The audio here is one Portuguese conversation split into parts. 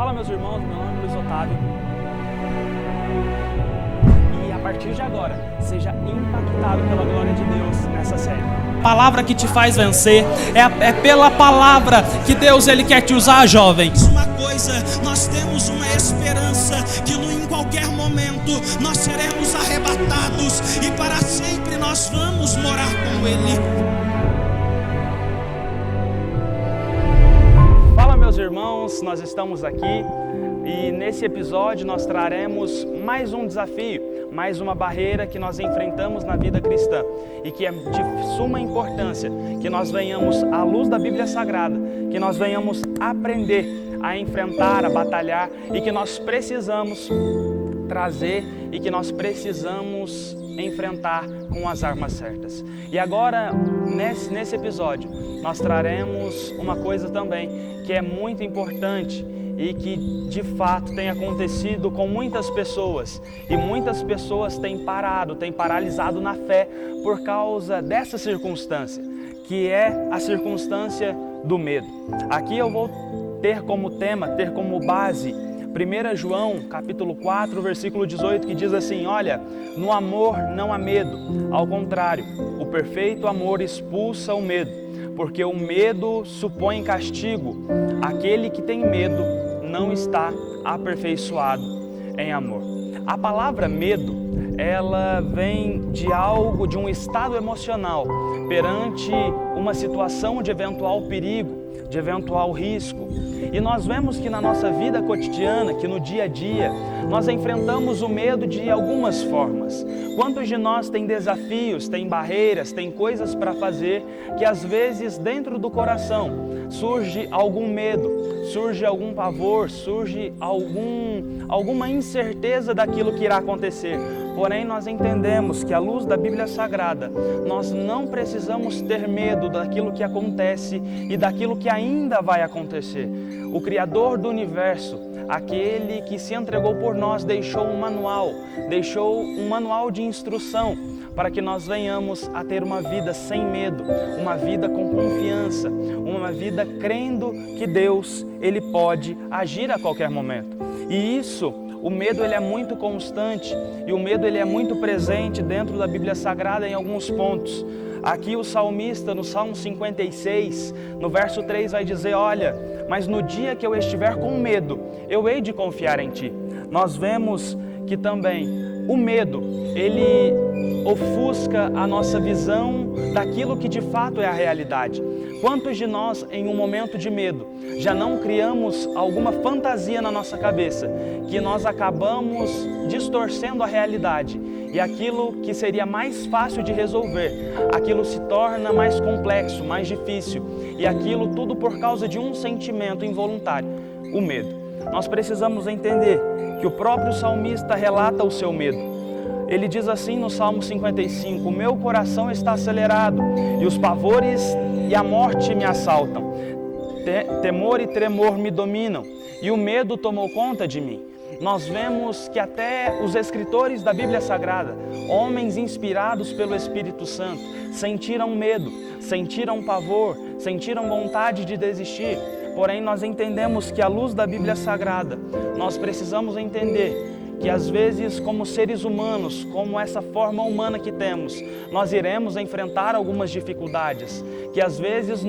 Fala, meus irmãos, meu nome é Luiz Otávio. E a partir de agora, seja impactado pela glória de Deus nessa série. A palavra que te faz vencer é pela palavra que Deus ele quer te usar, jovem. Uma coisa, nós temos uma esperança que em qualquer momento nós seremos arrebatados e para sempre nós vamos morar com Ele. Fala, meus irmãos, nós estamos aqui e nesse episódio nós traremos mais um desafio, mais uma barreira que nós enfrentamos na vida cristã e que é de suma importância que nós venhamos, à luz da Bíblia Sagrada, que nós venhamos aprender a enfrentar, a batalhar e que nós precisamos trazer e que nós precisamos enfrentar com as armas certas. E agora, nesse episódio, nós traremos uma coisa também que é muito importante e que de fato tem acontecido com muitas pessoas, e muitas pessoas têm paralisado na fé por causa dessa circunstância, que é a circunstância do medo. Aqui eu vou ter como tema, ter como base 1 João capítulo 4, versículo 18, que diz assim: olha, no amor não há medo, ao contrário, o perfeito amor expulsa o medo, porque o medo supõe castigo. Aquele que tem medo não está aperfeiçoado em amor. A palavra medo, ela vem de algo, de um estado emocional perante uma situação de eventual perigo, de eventual risco. E nós vemos que na nossa vida cotidiana, que no dia a dia, nós enfrentamos o medo de algumas formas. Quantos de nós tem desafios, tem barreiras, tem coisas para fazer que às vezes dentro do coração surge algum medo, surge algum pavor, surge alguma incerteza daquilo que irá acontecer. Porém, nós entendemos que à luz da Bíblia Sagrada, nós não precisamos ter medo daquilo que acontece e daquilo que ainda vai acontecer. O Criador do Universo, aquele que se entregou por nós, deixou um manual de instrução para que nós venhamos a ter uma vida sem medo, uma vida com confiança, uma vida crendo que Deus, Ele pode agir a qualquer momento. E isso, o medo ele é muito constante e o medo ele é muito presente dentro da Bíblia Sagrada em alguns pontos. Aqui o salmista, no Salmo 56, no verso 3 vai dizer: olha, mas no dia que eu estiver com medo, eu hei de confiar em Ti. Nós vemos que também o medo, ele ofusca a nossa visão daquilo que de fato é a realidade. Quantos de nós, em um momento de medo, já não criamos alguma fantasia na nossa cabeça, que nós acabamos distorcendo a realidade e aquilo que seria mais fácil de resolver, aquilo se torna mais complexo, mais difícil, e aquilo tudo por causa de um sentimento involuntário, o medo. Nós precisamos entender que o próprio salmista relata o seu medo. Ele diz assim no Salmo 55: o meu coração está acelerado e os pavores e a morte me assaltam. Temor e tremor me dominam e o medo tomou conta de mim. Nós vemos que até os escritores da Bíblia Sagrada, homens inspirados pelo Espírito Santo, sentiram medo, sentiram pavor, sentiram vontade de desistir. Porém, nós entendemos que à luz da Bíblia Sagrada, nós precisamos entender que às vezes, como seres humanos, como essa forma humana que temos, nós iremos enfrentar algumas dificuldades, que às vezes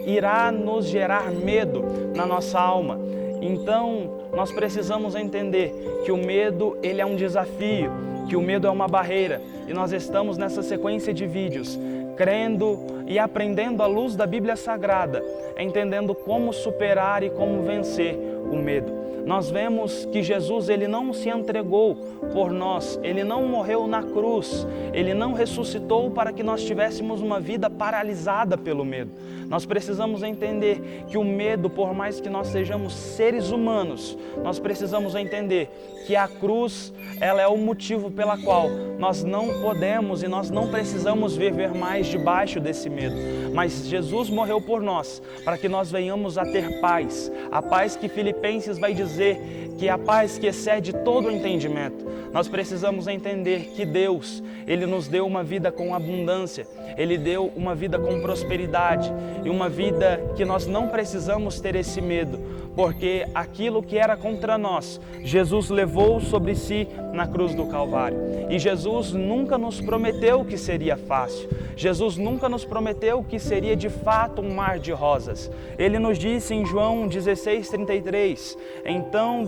irá nos gerar medo na nossa alma. Então, nós precisamos entender que o medo ele é um desafio, que o medo é uma barreira, e nós estamos nessa sequência de vídeos, crendo e aprendendo à luz da Bíblia Sagrada, entendendo como superar e como vencer o medo. Nós vemos que Jesus ele não se entregou por nós, Ele não morreu na cruz, Ele não ressuscitou para que nós tivéssemos uma vida paralisada pelo medo. Nós precisamos entender que o medo, por mais que nós sejamos seres humanos, nós precisamos entender que a cruz, ela é o motivo pela qual nós não podemos e nós não precisamos viver mais debaixo desse medo. Mas Jesus morreu por nós, para que nós venhamos a ter paz. A paz que Filipenses vai dizer que é a paz que excede todo o entendimento. Nós precisamos entender que Deus, Ele nos deu uma vida com abundância, Ele deu uma vida com prosperidade e uma vida que nós não precisamos ter esse medo, porque aquilo que era contra nós, Jesus levou sobre si na cruz do Calvário. E Jesus nunca nos prometeu que seria fácil. Jesus nunca nos prometeu que seria de fato um mar de rosas. Ele nos disse em João 16:33, então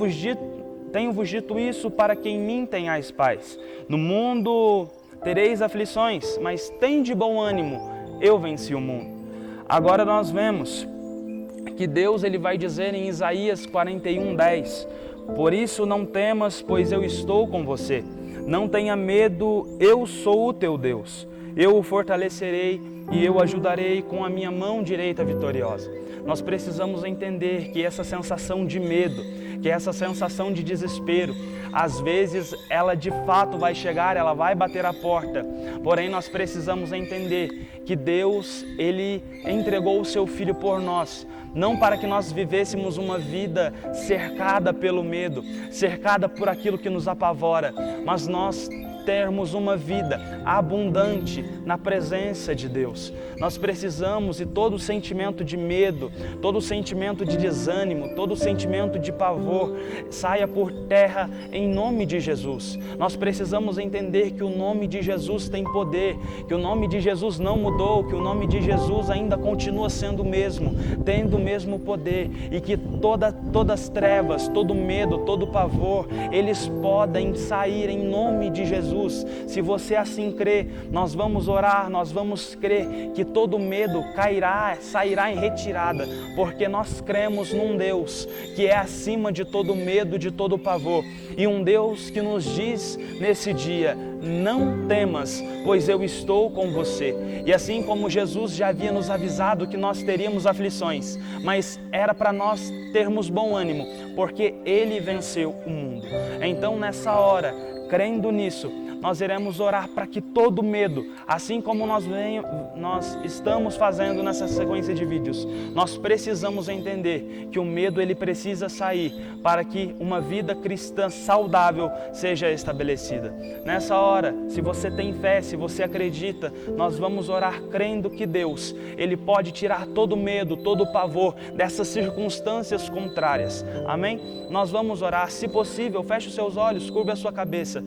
tenho-vos dito isso para que em mim tenhais paz. No mundo tereis aflições, mas tende bom ânimo, eu venci o mundo. Agora nós vemos que Deus ele vai dizer em Isaías 41:10, por isso não temas, pois eu estou com você. Não tenha medo, eu sou o teu Deus. Eu o fortalecerei e eu o ajudarei com a minha mão direita vitoriosa. Nós precisamos entender que essa sensação de medo, que essa sensação de desespero, às vezes ela de fato vai chegar, ela vai bater a porta. Porém, nós precisamos entender que Deus, Ele entregou o Seu Filho por nós, não para que nós vivêssemos uma vida cercada pelo medo, cercada por aquilo que nos apavora, mas nós termos uma vida abundante na presença de Deus. Nós precisamos, e todo sentimento de medo, todo sentimento de desânimo, todo sentimento de pavor saia por terra em nome de Jesus. Nós precisamos entender que o nome de Jesus tem poder, que o nome de Jesus não mudou, que o nome de Jesus ainda continua sendo o mesmo, tendo o mesmo poder, e que todas as trevas, todo medo, todo pavor, eles podem sair em nome de Jesus. Se você assim crê, nós vamos orar, nós vamos crer que todo medo sairá em retirada, porque nós cremos num Deus que é acima de todo medo, de todo pavor, e um Deus que nos diz nesse dia: não temas, pois eu estou com você. E assim como Jesus já havia nos avisado que nós teríamos aflições, mas era para nós termos bom ânimo, porque Ele venceu o mundo. Então nessa hora, crendo nisso, nós iremos orar para que todo medo, assim como nós estamos fazendo nessa sequência de vídeos, nós precisamos entender que o medo ele precisa sair para que uma vida cristã saudável seja estabelecida. Nessa hora, se você tem fé, se você acredita, nós vamos orar crendo que Deus, Ele pode tirar todo medo, todo pavor dessas circunstâncias contrárias. Amém? Nós vamos orar, se possível, feche os seus olhos, curva a sua cabeça.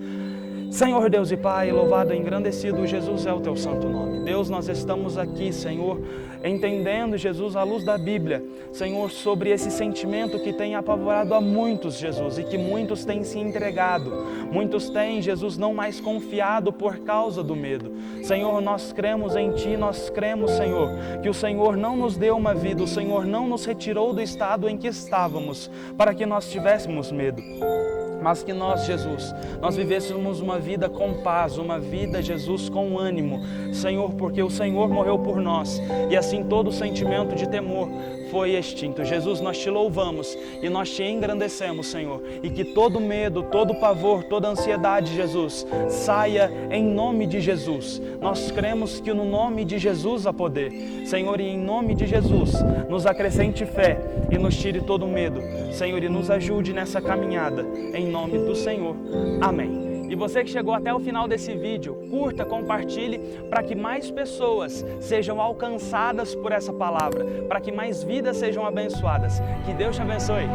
Senhor Deus e Pai, louvado e engrandecido Jesus é o Teu santo nome. Deus, nós estamos aqui, Senhor, entendendo, Jesus, à luz da Bíblia, Senhor, sobre esse sentimento que tem apavorado a muitos, Jesus, e que muitos têm se entregado. Muitos têm, Jesus, não mais confiado por causa do medo. Senhor, nós cremos em Ti, nós cremos, Senhor, que o Senhor não nos deu uma vida, o Senhor não nos retirou do estado em que estávamos, para que nós tivéssemos medo. Mas que nós, Jesus, nós vivêssemos uma vida com paz, uma vida, Jesus, com ânimo, Senhor, porque o Senhor morreu por nós, e assim todo sentimento de temor foi extinto. Jesus, nós Te louvamos e nós Te engrandecemos, Senhor, e que todo medo, todo pavor, toda ansiedade, Jesus, saia em nome de Jesus. Nós cremos que no nome de Jesus há poder, Senhor, e em nome de Jesus, nos acrescente fé e nos tire todo medo, Senhor, e nos ajude nessa caminhada, em nome do Senhor. Amém. E você que chegou até o final desse vídeo, curta, compartilhe, para que mais pessoas sejam alcançadas por essa palavra, para que mais vidas sejam abençoadas. Que Deus te abençoe.